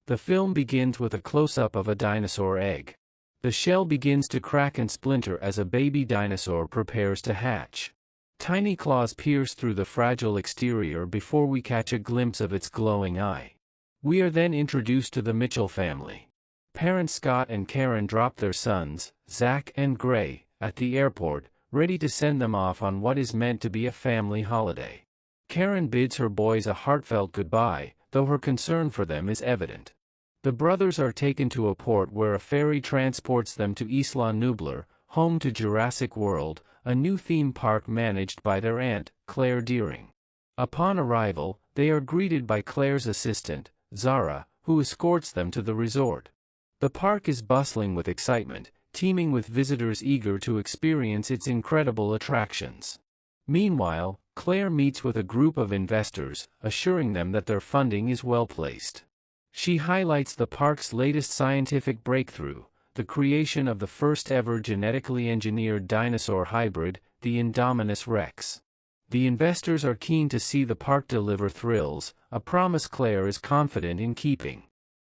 The film begins with a close-up of a dinosaur egg. The shell begins to crack and splinter as a baby dinosaur prepares to hatch. Tiny claws pierce through the fragile exterior before we catch a glimpse of its glowing eye. We are then introduced to the Mitchell family. Parents Scott and Karen drop their sons, Zach and Gray, at the airport, ready to send them off on what is meant to be a family holiday. Karen bids her boys a heartfelt goodbye, though her concern for them is evident. The brothers are taken to a port where a ferry transports them to Isla Nublar, home to Jurassic World, a new theme park managed by their aunt, Claire Deering. Upon arrival, they are greeted by Claire's assistant, Zara, who escorts them to the resort. The park is bustling with excitement, teeming with visitors eager to experience its incredible attractions. Meanwhile, Claire meets with a group of investors, assuring them that their funding is well placed. She highlights the park's latest scientific breakthrough, the creation of the first-ever genetically engineered dinosaur hybrid, the Indominus Rex. The investors are keen to see the park deliver thrills, a promise Claire is confident in keeping.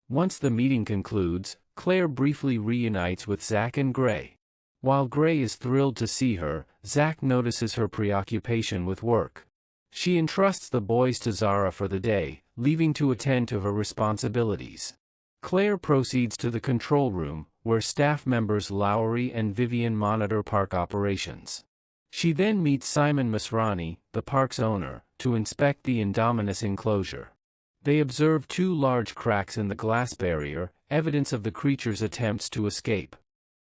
Once the meeting concludes, Claire briefly reunites with Zach and Gray. While Gray is thrilled to see her, Zach notices her preoccupation with work. She entrusts the boys to Zara for the day, leaving to attend to her responsibilities. Claire proceeds to the control room, where staff members Lowry and Vivian monitor park operations. She then meets Simon Masrani, the park's owner, to inspect the Indominus enclosure. They observe two large cracks in the glass barrier, evidence of the creature's attempts to escape.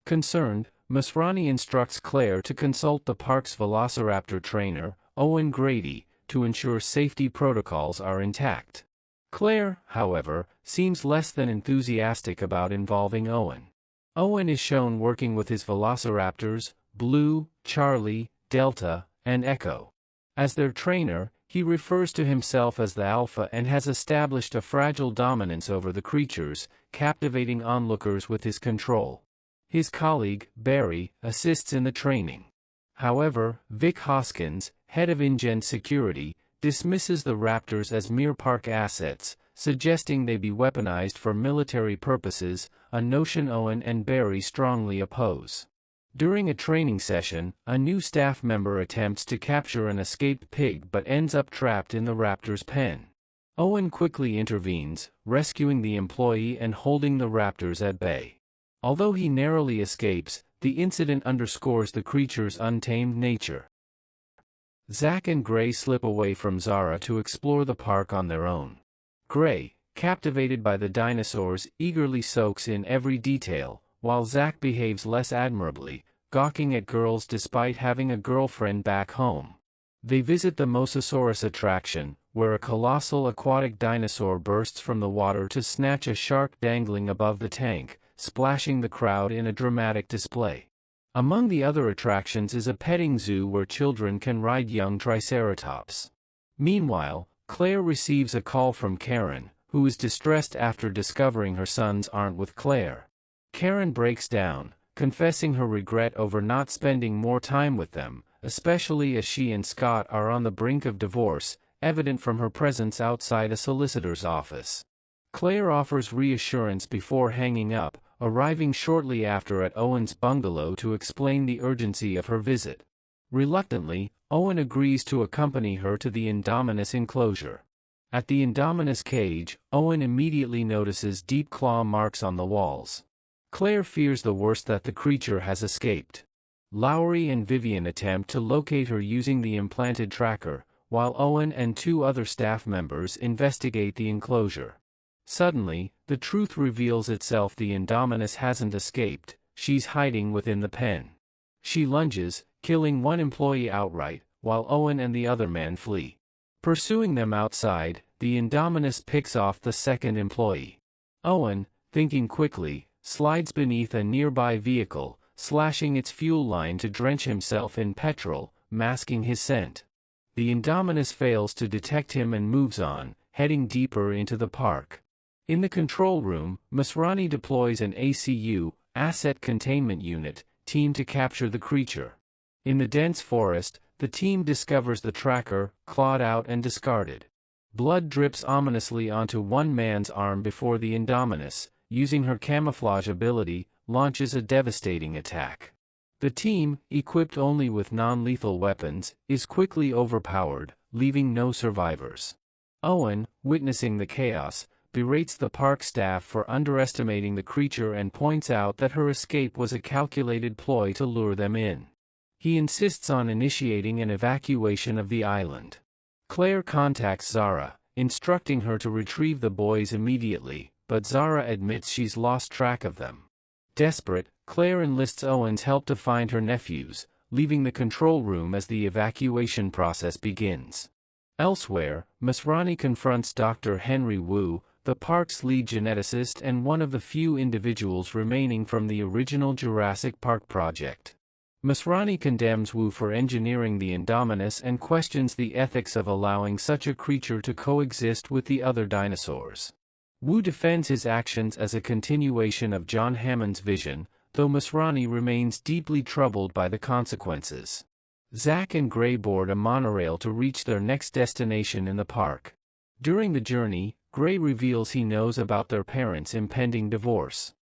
Concerned, Masrani instructs Claire to consult the park's velociraptor trainer, Owen Grady, to ensure safety protocols are intact. Claire, however, seems less than enthusiastic about involving Owen. Owen is shown working with his velociraptors, Blue, Charlie, Delta, and Echo. As their trainer, he refers to himself as the Alpha and has established a fragile dominance over the creatures, captivating onlookers with his control. His colleague, Barry, assists in the training. However, Vic Hoskins, head of InGen Security, dismisses the raptors as mere park assets, suggesting they be weaponized for military purposes, a notion Owen and Barry strongly oppose. During a training session, a new staff member attempts to capture an escaped pig but ends up trapped in the raptor's pen. Owen quickly intervenes, rescuing the employee and holding the raptors at bay. Although he narrowly escapes, the incident underscores the creature's untamed nature. Zach and Gray slip away from Zara to explore the park on their own. Gray, captivated by the dinosaurs, eagerly soaks in every detail, while Zach behaves less admirably, gawking at girls despite having a girlfriend back home. They visit the Mosasaurus attraction, where a colossal aquatic dinosaur bursts from the water to snatch a shark dangling above the tank, splashing the crowd in a dramatic display. Among the other attractions is a petting zoo where children can ride young triceratops. Meanwhile, Claire receives a call from Karen, who is distressed after discovering her sons aren't with Claire. Karen breaks down, confessing her regret over not spending more time with them, especially as she and Scott are on the brink of divorce, evident from her presence outside a solicitor's office. Claire offers reassurance before hanging up, arriving shortly after at Owen's bungalow to explain the urgency of her visit. Reluctantly, Owen agrees to accompany her to the Indominus enclosure. At the Indominus cage, Owen immediately notices deep claw marks on the walls. Claire fears the worst, that the creature has escaped. Lowry and Vivian attempt to locate her using the implanted tracker, while Owen and two other staff members investigate the enclosure. Suddenly, the truth reveals itself: the Indominus hasn't escaped, she's hiding within the pen. She lunges, killing one employee outright, while Owen and the other man flee. Pursuing them outside, the Indominus picks off the second employee. Owen, thinking quickly, slides beneath a nearby vehicle, slashing its fuel line to drench himself in petrol, masking his scent. The Indominus fails to detect him and moves on, heading deeper into the park. In the control room, Masrani deploys an ACU, Asset Containment Unit, team to capture the creature. In the dense forest, the team discovers the tracker, clawed out and discarded. Blood drips ominously onto one man's arm before the Indominus, using her camouflage ability, launches a devastating attack. The team, equipped only with non-lethal weapons, is quickly overpowered, leaving no survivors. Owen, witnessing the chaos, berates the park staff for underestimating the creature and points out that her escape was a calculated ploy to lure them in. He insists on initiating an evacuation of the island. Claire contacts Zara, instructing her to retrieve the boys immediately, but Zara admits she's lost track of them. Desperate, Claire enlists Owen's help to find her nephews, leaving the control room as the evacuation process begins. Elsewhere, Masrani confronts Dr. Henry Wu, the park's lead geneticist and one of the few individuals remaining from the original Jurassic Park project. Masrani condemns Wu for engineering the Indominus and questions the ethics of allowing such a creature to coexist with the other dinosaurs. Wu defends his actions as a continuation of John Hammond's vision, though Masrani remains deeply troubled by the consequences. Zack and Gray board a monorail to reach their next destination in the park. During the journey, Gray reveals he knows about their parents' impending divorce.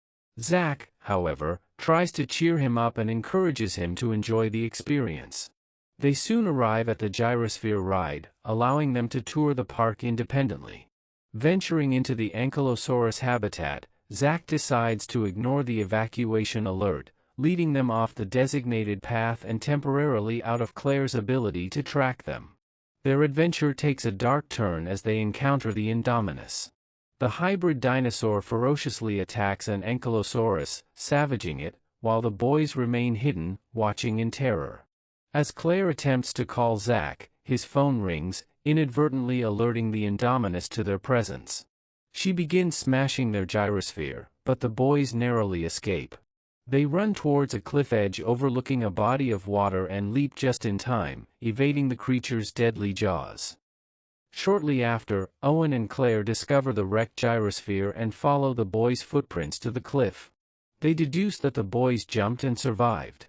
Zack, however, tries to cheer him up and encourages him to enjoy the experience. They soon arrive at the gyrosphere ride, allowing them to tour the park independently. Venturing into the Ankylosaurus habitat, Zack decides to ignore the evacuation alert, leading them off the designated path and temporarily out of Claire's ability to track them. Their adventure takes a dark turn as they encounter the Indominus. The hybrid dinosaur ferociously attacks an Ankylosaurus, savaging it, while the boys remain hidden, watching in terror. As Claire attempts to call Zack, his phone rings, inadvertently alerting the Indominus to their presence. She begins smashing their gyrosphere, but the boys narrowly escape. They run towards a cliff edge overlooking a body of water and leap just in time, evading the creature's deadly jaws. Shortly after, Owen and Claire discover the wrecked gyrosphere and follow the boys' footprints to the cliff. They deduce that the boys jumped and survived.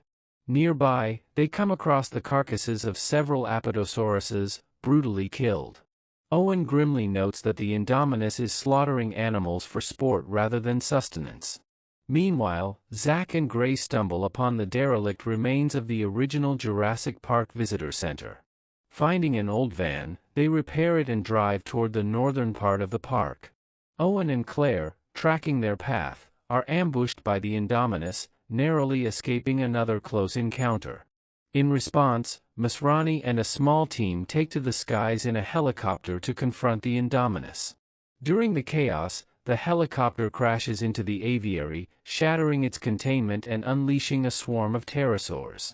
Nearby, they come across the carcasses of several Apatosauruses, brutally killed. Owen grimly notes that the Indominus is slaughtering animals for sport rather than sustenance. Meanwhile, Zack and Gray stumble upon the derelict remains of the original Jurassic Park Visitor Center. Finding an old van, they repair it and drive toward the northern part of the park. Owen and Claire, tracking their path, are ambushed by the Indominus, narrowly escaping another close encounter. In response, Masrani and a small team take to the skies in a helicopter to confront the Indominus. During the chaos, the helicopter crashes into the aviary, shattering its containment and unleashing a swarm of pterosaurs.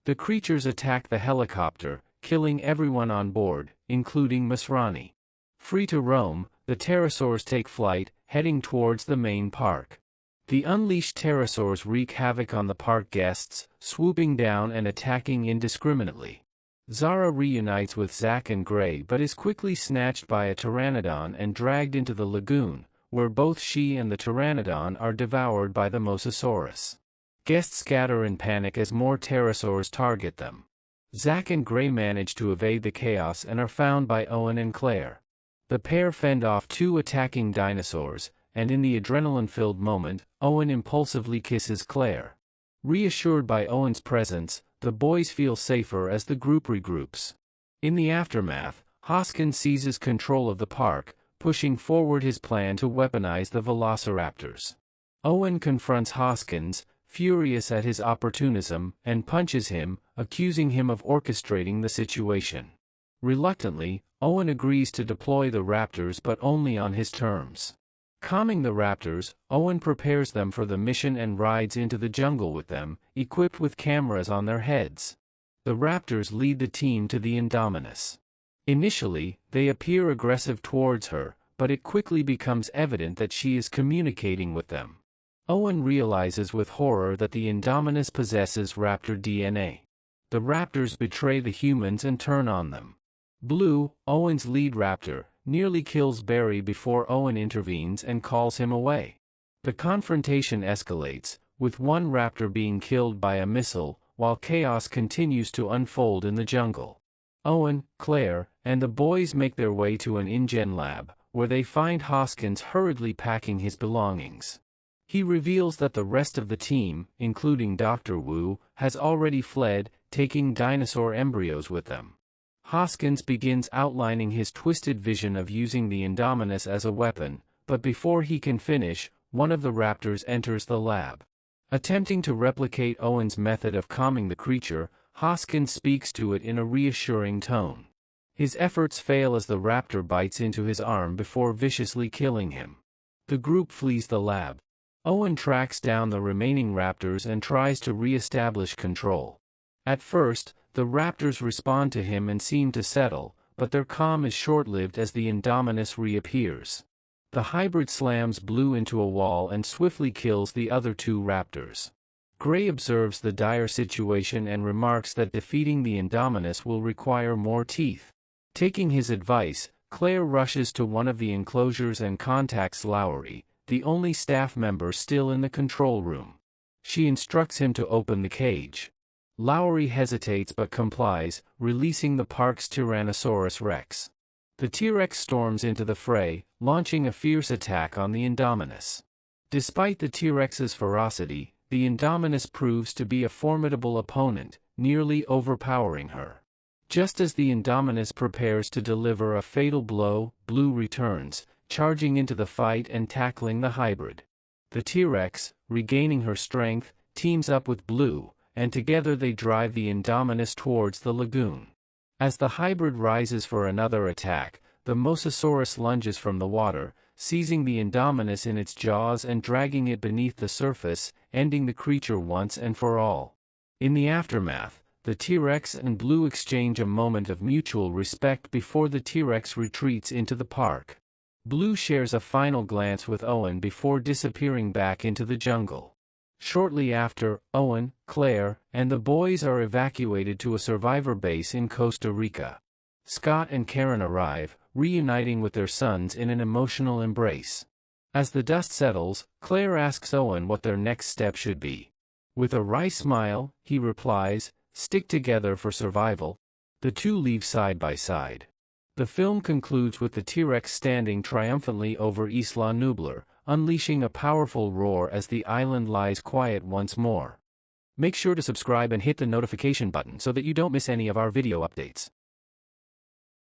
The creatures attack the helicopter, killing everyone on board, including Masrani. Free to roam, the pterosaurs take flight, heading towards the main park. The unleashed pterosaurs wreak havoc on the park guests, swooping down and attacking indiscriminately. Zara reunites with Zack and Gray but is quickly snatched by a pteranodon and dragged into the lagoon, where both she and the pteranodon are devoured by the Mosasaurus. Guests scatter in panic as more pterosaurs target them. Zack and Gray manage to evade the chaos and are found by Owen and Claire. The pair fend off two attacking dinosaurs, and in the adrenaline-filled moment, Owen impulsively kisses Claire. Reassured by Owen's presence, the boys feel safer as the group regroups. In the aftermath, Hoskins seizes control of the park, pushing forward his plan to weaponize the velociraptors. Owen confronts Hoskins, furious at his opportunism, and punches him, accusing him of orchestrating the situation. Reluctantly, Owen agrees to deploy the raptors but only on his terms. Calming the raptors, Owen prepares them for the mission and rides into the jungle with them, equipped with cameras on their heads. The raptors lead the team to the Indominus. Initially, they appear aggressive towards her, but it quickly becomes evident that she is communicating with them. Owen realizes with horror that the Indominus possesses raptor DNA. The raptors betray the humans and turn on them. Blue, Owen's lead raptor, nearly kills Barry before Owen intervenes and calls him away. The confrontation escalates, with one raptor being killed by a missile, while chaos continues to unfold in the jungle. Owen, Claire, and the boys make their way to an InGen lab, where they find Hoskins hurriedly packing his belongings. He reveals that the rest of the team, including Dr. Wu, has already fled, taking dinosaur embryos with them. Hoskins begins outlining his twisted vision of using the Indominus as a weapon, but before he can finish, one of the raptors enters the lab. Attempting to replicate Owen's method of calming the creature, Hoskins speaks to it in a reassuring tone. His efforts fail as the raptor bites into his arm before viciously killing him. The group flees the lab. Owen tracks down the remaining raptors and tries to re-establish control. At first, the raptors respond to him and seem to settle, but their calm is short-lived as the Indominus reappears. The hybrid slams Blue into a wall and swiftly kills the other two raptors. Gray observes the dire situation and remarks that defeating the Indominus will require more teeth. Taking his advice, Claire rushes to one of the enclosures and contacts Lowry, the only staff member still in the control room. She instructs him to open the cage. Lowry hesitates but complies, releasing the park's Tyrannosaurus Rex. The T-Rex storms into the fray, launching a fierce attack on the Indominus. Despite the T-Rex's ferocity, the Indominus proves to be a formidable opponent, nearly overpowering her. Just as the Indominus prepares to deliver a fatal blow, Blue returns, charging into the fight and tackling the hybrid. The T-Rex, regaining her strength, teams up with Blue, and together they drive the Indominus towards the lagoon. As the hybrid rises for another attack, the Mosasaurus lunges from the water, seizing the Indominus in its jaws and dragging it beneath the surface, ending the creature once and for all. In the aftermath, the T-Rex and Blue exchange a moment of mutual respect before the T-Rex retreats into the park. Blue shares a final glance with Owen before disappearing back into the jungle. Shortly after, Owen, Claire, and the boys are evacuated to a survivor base in Costa Rica. Scott and Karen arrive, reuniting with their sons in an emotional embrace. As the dust settles, Claire asks Owen what their next step should be. With a wry smile, he replies, "Stick together for survival." The two leave side by side. The film concludes with the T-Rex standing triumphantly over Isla Nublar, unleashing a powerful roar as the island lies quiet once more. Make sure to subscribe and hit the notification button so that you don't miss any of our video updates.